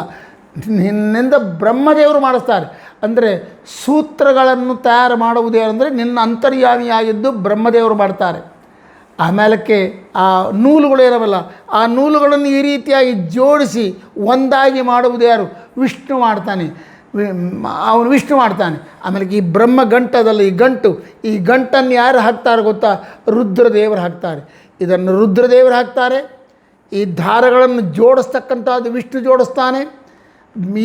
ನಿನ್ನಿಂದ ಬ್ರಹ್ಮದೇವರು ಮಾಡಿಸ್ತಾರೆ. ಅಂದರೆ ಸೂತ್ರಗಳನ್ನು ತಯಾರು ಮಾಡುವುದೇ ಅಂದರೆ ನಿನ್ನ ಅಂತರ್ಯಾಮಿಯಾಗಿದ್ದು ಬ್ರಹ್ಮದೇವರು ಮಾಡ್ತಾರೆ. ಆಮೇಲಕ್ಕೆ ಆ ನೂಲುಗಳು ಇರವಲ್ಲ, ಆ ನೂಲುಗಳನ್ನು ಈ ರೀತಿಯಾಗಿ ಜೋಡಿಸಿ ಒಂದಾಗಿ ಮಾಡುವುದು ಯಾರು? ವಿಷ್ಣು ಮಾಡ್ತಾನೆ. ಅವನು ವಿಷ್ಣು ಮಾಡ್ತಾನೆ. ಆಮೇಲೆ ಈ ಬ್ರಹ್ಮ ಗಂಟದಲ್ಲಿ ಈ ಗಂಟನ್ನು ಯಾರು ಹಾಕ್ತಾರೆ ಗೊತ್ತಾ? ರುದ್ರದೇವರು ಹಾಕ್ತಾರೆ. ಇದನ್ನು ರುದ್ರದೇವರು ಹಾಕ್ತಾರೆ. ಈ ದಾರಗಳನ್ನು ಜೋಡಿಸ್ತಕ್ಕಂಥದ್ದು ವಿಷ್ಣು ಜೋಡಿಸ್ತಾನೆ.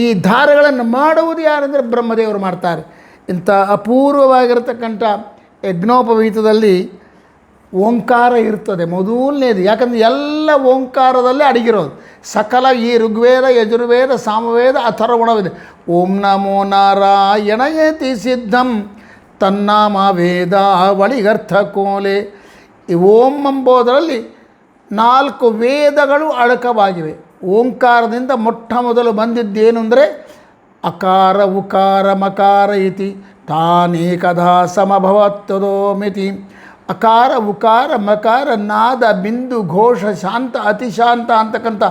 ಈ ದಾರಗಳನ್ನು ಮಾಡುವುದು ಯಾರಂದರೆ ಬ್ರಹ್ಮದೇವರು ಮಾಡ್ತಾರೆ. ಇಂಥ ಅಪೂರ್ವವಾಗಿರತಕ್ಕಂಥ ಯಜ್ಞೋಪವೀತದಲ್ಲಿ ಓಂಕಾರ ಇರ್ತದೆ ಮೊದಲನೇದು. ಯಾಕಂದರೆ ಎಲ್ಲ ಓಂಕಾರದಲ್ಲೇ ಅಡಗಿರೋದು. ಸಕಲ ಈ ಋಗ್ವೇದ, ಯಜುರ್ವೇದ, ಸಾಮವೇದ, ಅಥರ್ವಣವೇದ. ಓಂ ನಮೋ ನಾರಾಯಣಯತಿ ಸಿದ್ಧಂ ತನ್ನಾಮ ವೇದ ವಳಿಗರ್ಥ ಕೋಲೆ. ಈ ಓಂ ಎಂಬುದರಲ್ಲಿ 4 ವೇದಗಳು ಅಡಕವಾಗಿವೆ. ಓಂಕಾರದಿಂದ ಮೊಟ್ಟ ಮೊದಲು ಬಂದಿದ್ದೇನು ಅಂದರೆ ಅಕಾರ ಉಕಾರ ಮಕಾರ ಇತಿ ತಾನೇಕದಾ ಸಮಭವತ್ತದೋ ಮಿತಿ. ಅಕಾರ ಉಕಾರ ಮಕಾರ ನಾದ ಬಿಂದು ಘೋಷ ಶಾಂತ ಅತಿಶಾಂತ ಅಂತಕ್ಕಂಥ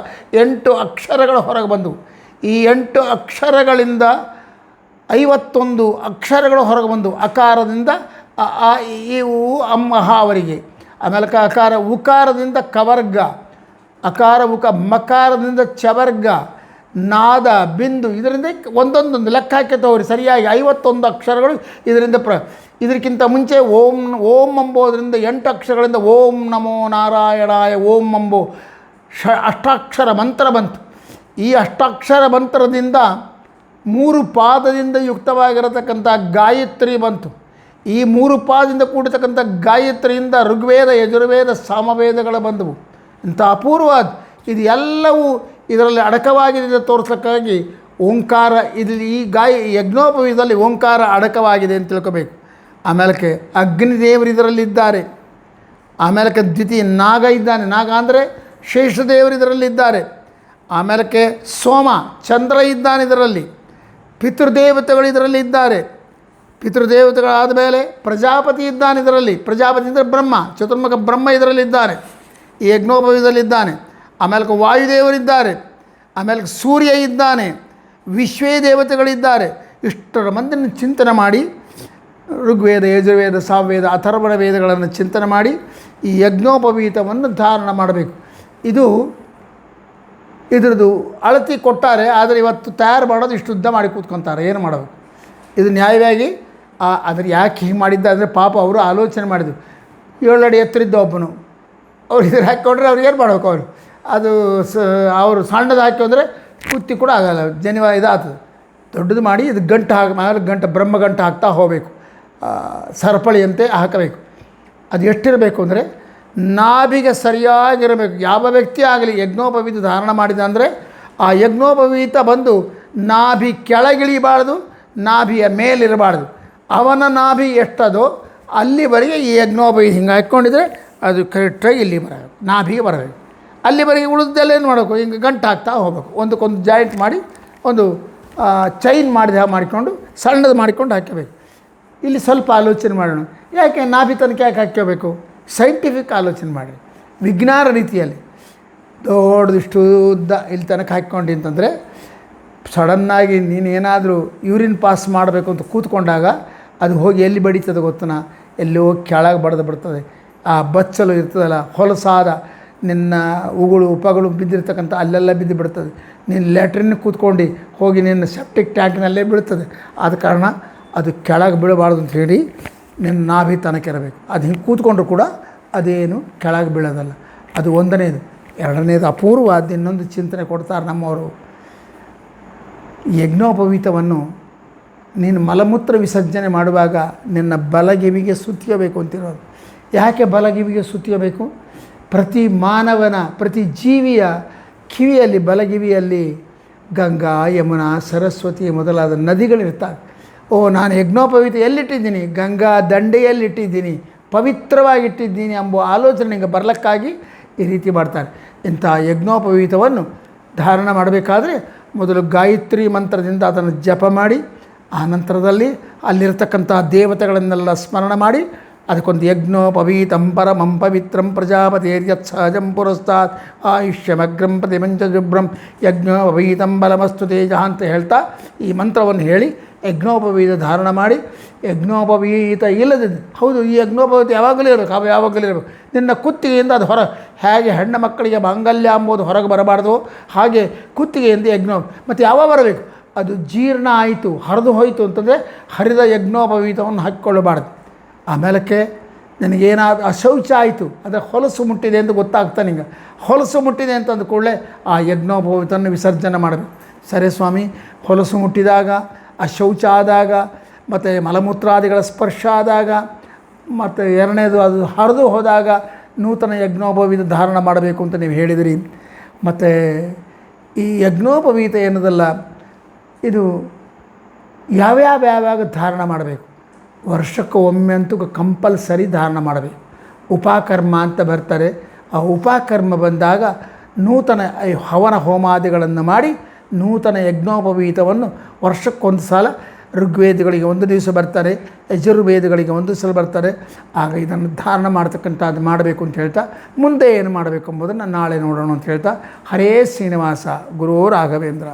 8 ಅಕ್ಷರಗಳು ಹೊರಗೆ ಬಂದವು. ಈ 8 ಅಕ್ಷರಗಳಿಂದ 51 ಅಕ್ಷರಗಳು ಹೊರಗೆ ಬಂದವು. ಅಕಾರದಿಂದ ಅ ಇ ಉ ಅಂ ಅಹ ಅವರಿಗೆ. ಆಮೇಲೆ ಅಕಾರ ಉಕಾರದಿಂದ ಕವರ್ಗ, ಅಕಾರ ಮಕಾರದಿಂದ ಚವರ್ಗ, ನಾದ ಬಿಂದು, ಇದರಿಂದ ಒಂದೊಂದೊಂದು ಲೆಕ್ಕ ಹಾಕಿ ತಗೋರಿ ಸರಿಯಾಗಿ 51 ಅಕ್ಷರಗಳು ಇದರಿಂದ ಇದಕ್ಕಿಂತ ಮುಂಚೆ ಓಂ ಎಂಬೋದರಿಂದ 8 ಅಕ್ಷರಗಳಿಂದ ಓಂ ನಮೋ ನಾರಾಯಣಾಯ ಓಂ ಎಂಬೋ ಅಷ್ಟಾಕ್ಷರ ಮಂತ್ರ ಬಂತು. ಈ ಅಷ್ಟಾಕ್ಷರ ಮಂತ್ರದಿಂದ 3 ಪಾದದಿಂದ ಯುಕ್ತವಾಗಿರತಕ್ಕಂಥ ಗಾಯತ್ರಿ ಬಂತು. ಈ 3 ಪಾದದಿಂದ ಕೂಡಿರ್ತಕ್ಕಂಥ ಗಾಯತ್ರಿಯಿಂದ ಋಗ್ವೇದ, ಯಜುರ್ವೇದ, ಸಾಮವೇದಗಳು ಬಂದವು. ಇಂಥ ಅಪೂರ್ವವಾದ ಇದು ಎಲ್ಲವೂ ಇದರಲ್ಲಿ ಅಡಕವಾಗಿದೆ ತೋರಿಸೋಕ್ಕಾಗಿ ಓಂಕಾರ ಇಲ್ಲಿ ಈ ಯಜ್ಞೋಪವೀತದಲ್ಲಿ ಓಂಕಾರ ಅಡಕವಾಗಿದೆ ಅಂತ ತಿಳ್ಕೋಬೇಕು. ಆಮೇಲೆ ಅಗ್ನಿದೇವರು ಇದರಲ್ಲಿದ್ದಾರೆ. ಆಮೇಲೆ ದ್ವಿತೀಯ ನಾಗ ಇದ್ದಾನೆ. ನಾಗ ಅಂದರೆ ಶೇಷದೇವರು ಇದರಲ್ಲಿದ್ದಾರೆ. ಆಮೇಲೆ ಸೋಮ ಚಂದ್ರ ಇದ್ದಾನೆ ಇದರಲ್ಲಿ. ಪಿತೃದೇವತೆಗಳು ಇದರಲ್ಲಿ ಇದ್ದಾರೆ. ಪಿತೃದೇವತೆಗಳಾದ ಮೇಲೆ ಪ್ರಜಾಪತಿ ಇದ್ದಾನೆ ಇದರಲ್ಲಿ. ಪ್ರಜಾಪತಿ ಅಂದರೆ ಬ್ರಹ್ಮ, ಚತುರ್ಮುಖ ಬ್ರಹ್ಮ ಇದರಲ್ಲಿದ್ದಾನೆ, ಈ ಯಜ್ಞೋಪವೀತದಲ್ಲಿದ್ದಾನೆ. ಆಮೇಲೆ ವಾಯುದೇವರಿದ್ದಾರೆ. ಆಮೇಲೆ ಸೂರ್ಯ ಇದ್ದಾನೆ, ವಿಶ್ವೇ ದೇವತೆಗಳಿದ್ದಾರೆ. ಇಷ್ಟರ ಮಂದಿನ ಚಿಂತನೆ ಮಾಡಿ ಋಗ್ವೇದ, ಯಜುರ್ವೇದ, ಸಾಮವೇದ, ಅಥರ್ವಣ ವೇದಗಳನ್ನು ಚಿಂತನೆ ಮಾಡಿ ಈ ಯಜ್ಞೋಪವೀತವನ್ನು ಧಾರಣ ಮಾಡಬೇಕು. ಇದ್ರದ್ದು ಅಳತಿ ಕೊಟ್ಟಾರೆ, ಆದರೆ ಇವತ್ತು ತಯಾರು ಮಾಡೋದು ಇಷ್ಟು ಉದ್ದ ಮಾಡಿ ಕೂತ್ಕೊತಾರೆ. ಏನು ಮಾಡಬೇಕು? ಇದು ನ್ಯಾಯವಾಗಿ ಅದ್ರ ಯಾಕೆ ಹೀಗೆ ಮಾಡಿದ್ದ ಅಂದರೆ ಪಾಪ ಅವರು ಆಲೋಚನೆ ಮಾಡಿದ್ರು. 7 ಅಡಿ ಎತ್ತರಿದ್ದ ಒಬ್ಬನು, ಅವ್ರು ಇದ್ರ ಹಾಕಿಕೊಂಡ್ರೆ ಅವ್ರಿಗೆ ಏನು ಮಾಡ್ಬೇಕು? ಅದು ಅವರು ಸಣ್ಣದು ಹಾಕಿದ್ರೆ ಕುತ್ತಿ ಕೂಡ ಆಗಲ್ಲ, ಇದಾಗ್ತದೆ. ದೊಡ್ಡದು ಮಾಡಿ ಇದು ಗಂಟು ಮೇಲೆ ಬ್ರಹ್ಮ ಗಂಟು ಹಾಕ್ತಾ ಹೋಗಬೇಕು. ಸರಪಳಿಯಂತೆ ಹಾಕಬೇಕು. ಅದು ಎಷ್ಟಿರಬೇಕು ಅಂದರೆ ನಾಭಿಗೆ ಸರಿಯಾಗಿರಬೇಕು. ಯಾವ ವ್ಯಕ್ತಿ ಆಗಲಿ ಯಜ್ಞೋಪವೀತ ಧಾರಣ ಮಾಡಿದ ಅಂದರೆ ಆ ಯಜ್ಞೋಪವೀತ ಬಂದು ನಾಭಿ ಕೆಳಗಿಳಿಬಾರ್ದು, ನಾಭಿಯ ಮೇಲಿರಬಾರ್ದು. ಅವನ ನಾಭಿ ಎಷ್ಟದೋ ಅಲ್ಲಿವರೆಗೆ ಈ ಯಜ್ಞೋಪವೀತ ಹಿಂಗೆ ಹಾಕ್ಕೊಂಡಿದ್ರೆ ಅದು ಕರೆಕ್ಟಾಗಿ ಇಲ್ಲಿ ಬರಬೇಕು, ನಾಭಿಗೆ ಬರಬೇಕು. ಅಲ್ಲಿವರೆಗೆ ಉಳಿದೆಲ್ಲ ಏನು ಮಾಡಬೇಕು? ಹಿಂಗೆ ಗಂಟು ಹಾಕ್ತಾ ಹೋಗಬೇಕು. ಒಂದಕ್ಕೊಂದು ಜಾಯಿಂಟ್ ಮಾಡಿ ಒಂದು ಚೈನ್ ಮಾಡಿಕೊಂಡು ಸಣ್ಣದು ಮಾಡಿಕೊಂಡು ಹಾಕಬೇಕು. ಇಲ್ಲಿ ಸ್ವಲ್ಪ ಆಲೋಚನೆ ಮಾಡೋಣ. ಯಾಕೆ ನಾಭಿ ತನಕ ಯಾಕೆ ಹಾಕ್ಕೋಬೇಕು? ಸೈಂಟಿಫಿಕ್ ಆಲೋಚನೆ ಮಾಡಿ, ವಿಜ್ಞಾನ ರೀತಿಯಲ್ಲಿ ದೊಡ್ಡದಿಷ್ಟು ಉದ್ದ ಇಲ್ಲಿ ತನಕ ಹಾಕ್ಕೊಂಡು ಅಂತಂದರೆ ಸಡನ್ನಾಗಿ ನೀನೇನಾದರೂ ಯೂರಿನ್ ಪಾಸ್ ಮಾಡಬೇಕು ಅಂತ ಕೂತ್ಕೊಂಡಾಗ ಅದು ಹೋಗಿ ಎಲ್ಲಿ ಬಡಿತದೆ ಗೊತ್ತನಾ? ಎಲ್ಲಿ ಹೋಗಿ ಕೆಳಗೆ ಬಡ್ದು ಬಿಡ್ತದೆ. ಆ ಬಚ್ಚಲು ಇರ್ತದಲ್ಲ, ಹೊಲಸಾದ ನಿನ್ನ ಉಗುಳು ಉಪಗಳು ಬಿದ್ದಿರ್ತಕ್ಕಂಥ ಅಲ್ಲೆಲ್ಲ ಬಿದ್ದು ಬಿಡ್ತದೆ. ನೀನು ಲ್ಯಾಟ್ರಿನ್ ಕೂತ್ಕೊಂಡು ಹೋಗಿ ನಿನ್ನ ಸೆಪ್ಟಿಕ್ ಟ್ಯಾಂಕ್ನಲ್ಲೇ ಬೀಳ್ತದೆ. ಆದ ಕಾರಣ ಅದು ಕೆಳಗೆ ಬೀಳಬಾರ್ದು ಅಂತ ಹೇಳಿ ನಿನ್ನ ನಾಭಿ ತನಕ ಇರಬೇಕು. ಅದು ಹಿಂಗೆ ಕೂತ್ಕೊಂಡ್ರು ಕೂಡ ಅದೇನು ಕೆಳಗೆ ಬೀಳೋದಲ್ಲ. ಅದು ಒಂದನೇದು. ಎರಡನೇದು ಅಪೂರ್ವವಾದ ಇನ್ನೊಂದು ಚಿಂತನೆ ಕೊಡ್ತಾರೆ ನಮ್ಮವರು. ಯಜ್ಞೋಪವೀತವನ್ನು ನೀನು ಮಲಮೂತ್ರ ವಿಸರ್ಜನೆ ಮಾಡುವಾಗ ನಿನ್ನ ಬಲಗಿವಿಗೆ ಸುತ್ತಿಯಬೇಕು ಅಂತಿರೋದು. ಯಾಕೆ ಬಲಗಿವಿಗೆ ಸುತ್ತಿಯಬೇಕು? ಪ್ರತಿ ಮಾನವನ, ಪ್ರತಿ ಜೀವಿಯ ಕಿವಿಯಲ್ಲಿ, ಬಲಗಿವಿಯಲ್ಲಿ ಗಂಗಾ, ಯಮುನಾ, ಸರಸ್ವತಿ ಮೊದಲಾದ ನದಿಗಳಿರ್ತಾವೆ. ನಾನು ಯಜ್ಞೋಪವೀತ ಎಲ್ಲಿಟ್ಟಿದ್ದೀನಿ? ಗಂಗಾ ದಂಡೆಯಲ್ಲಿಟ್ಟಿದ್ದೀನಿ, ಪವಿತ್ರವಾಗಿಟ್ಟಿದ್ದೀನಿ ಎಂಬ ಆಲೋಚನೆ ನಿಮಗೆ ಬರಲಿಕ್ಕಾಗಿ ಈ ರೀತಿ ಮಾಡ್ತಾರೆ. ಇಂಥ ಯಜ್ಞೋಪವೀತವನ್ನು ಧಾರಣ ಮಾಡಬೇಕಾದ್ರೆ ಮೊದಲು ಗಾಯತ್ರಿ ಮಂತ್ರದಿಂದ ಅದನ್ನು ಜಪ ಮಾಡಿ, ಆ ನಂತರದಲ್ಲಿ ಅಲ್ಲಿರ್ತಕ್ಕಂಥ ದೇವತೆಗಳನ್ನೆಲ್ಲ ಸ್ಮರಣ ಮಾಡಿ ಅದಕ್ಕೊಂದು ಯಜ್ಞೋಪವೀತಂ ಪರಮಂ ಪವಿತ್ರಂ ಪ್ರಜಾಪತಿರ್ಯತ್ ಸಹಜಂ ಪುರಸ್ತಾತ್ ಆಯುಷ್ಯಮಗ್ರಂ ಪ್ರತಿಮಂಚ ಶುಭ್ರಂ ಯಜ್ಞೋಪವೀತಂ ಬಲಮಸ್ತು ತೇಜ ಅಂತ ಹೇಳ್ತಾ ಈ ಮಂತ್ರವನ್ನು ಹೇಳಿ ಯಜ್ಞೋಪವೀತ ಧಾರಣ ಮಾಡಿ, ಯಜ್ಞೋಪವೀತ ಇಲ್ಲದಿದ್ದು, ಹೌದು ಈ ಯಜ್ಞೋಪವೀತ ಯಾವಾಗಲೂ ಇರಬೇಕು, ಅವು ಯಾವಾಗಲೂ ಇರಬೇಕು. ನಿನ್ನ ಕುತ್ತಿಗೆಯಿಂದ ಅದು ಹೇಗೆ ಹೆಣ್ಣು ಮಕ್ಕಳಿಗೆ ಮಾಂಗಲ್ಯ ಅಂಬೋದು ಹೊರಗೆ ಬರಬಾರ್ದು, ಹಾಗೆ ಕುತ್ತಿಗೆಯಿಂದ ಯಜ್ಞ ಮತ್ತು ಯಾವಾಗ ಬರಬೇಕು, ಅದು ಜೀರ್ಣ ಆಯಿತು, ಹರಿದು ಹೋಯಿತು ಅಂತಂದರೆ ಹರಿದ ಯಜ್ಞೋಪವೀತವನ್ನು ಹಾಕಿಕೊಳ್ಳಬಾರ್ದು. ಆಮೇಲಕ್ಕೆ ನನಗೇನಾದ್ರು ಅಶೌಚ ಆಯಿತು, ಅದರ ಹೊಲಸು ಮುಟ್ಟಿದೆ ಅಂತ ಗೊತ್ತಾಗ್ತಾ ನಿಂಗೆ, ಹೊಲಸು ಮುಟ್ಟಿದೆ ಅಂತ ಅಂದ ಕೂಡಲೇ ಆ ಯಜ್ಞೋಪವೀತವನ್ನು ವಿಸರ್ಜನೆ ಮಾಡಬೇಕು. ಸರಿ ಸ್ವಾಮಿ, ಹೊಲಸು ಮುಟ್ಟಿದಾಗ, ಅಶೌಚ ಆದಾಗ, ಮತ್ತು ಮಲಮೂತ್ರಾದಿಗಳ ಸ್ಪರ್ಶ ಆದಾಗ, ಮತ್ತು ಎರಡನೇದು ಅದು ಹರಿದು ಹೋದಾಗ ನೂತನ ಯಜ್ಞೋಪವೀತ ಧಾರಣ ಮಾಡಬೇಕು ಅಂತ ನೀವು ಹೇಳಿದಿರಿ. ಮತ್ತು ಈ ಯಜ್ಞೋಪವೀತ ಏನದಲ್ಲ, ಇದು ಯಾವ್ಯಾವ ಧಾರಣ ಮಾಡಬೇಕು, ವರ್ಷಕ್ಕೆ ಒಮ್ಮೆ ಅಂತೂ ಕಂಪಲ್ಸರಿ ಧಾರಣ ಮಾಡಬೇಕು. ಉಪಕರ್ಮ ಅಂತ ಬರ್ತಾರೆ, ಆ ಉಪಕರ್ಮ ಬಂದಾಗ ನೂತನ ಹವನ ಹೋಮಾದಿಗಳನ್ನು ಮಾಡಿ ನೂತನ ಯಜ್ಞೋಪವೀತವನ್ನು ವರ್ಷಕ್ಕೊಂದು ಸಲ ಋಗ್ವೇದಗಳಿಗೆ ಒಂದು ದಿವಸ ಬರ್ತಾರೆ, ಯಜುರ್ವೇದಗಳಿಗೆ ಒಂದು ಸಲ ಬರ್ತಾರೆ. ಆಗ ಇದನ್ನು ಧಾರಣ ಮಾಡ್ತಕ್ಕಂಥದ್ದು ಮಾಡಬೇಕು ಅಂತ ಹೇಳ್ತಾ, ಮುಂದೆ ಏನು ಮಾಡಬೇಕು ಎಂಬುದನ್ನು ನಾಳೆ ನೋಡೋಣ ಅಂತ ಹೇಳ್ತಾ, ಹರೇ ಶ್ರೀನಿವಾಸ ಗುರು ರಾಘವೇಂದ್ರ.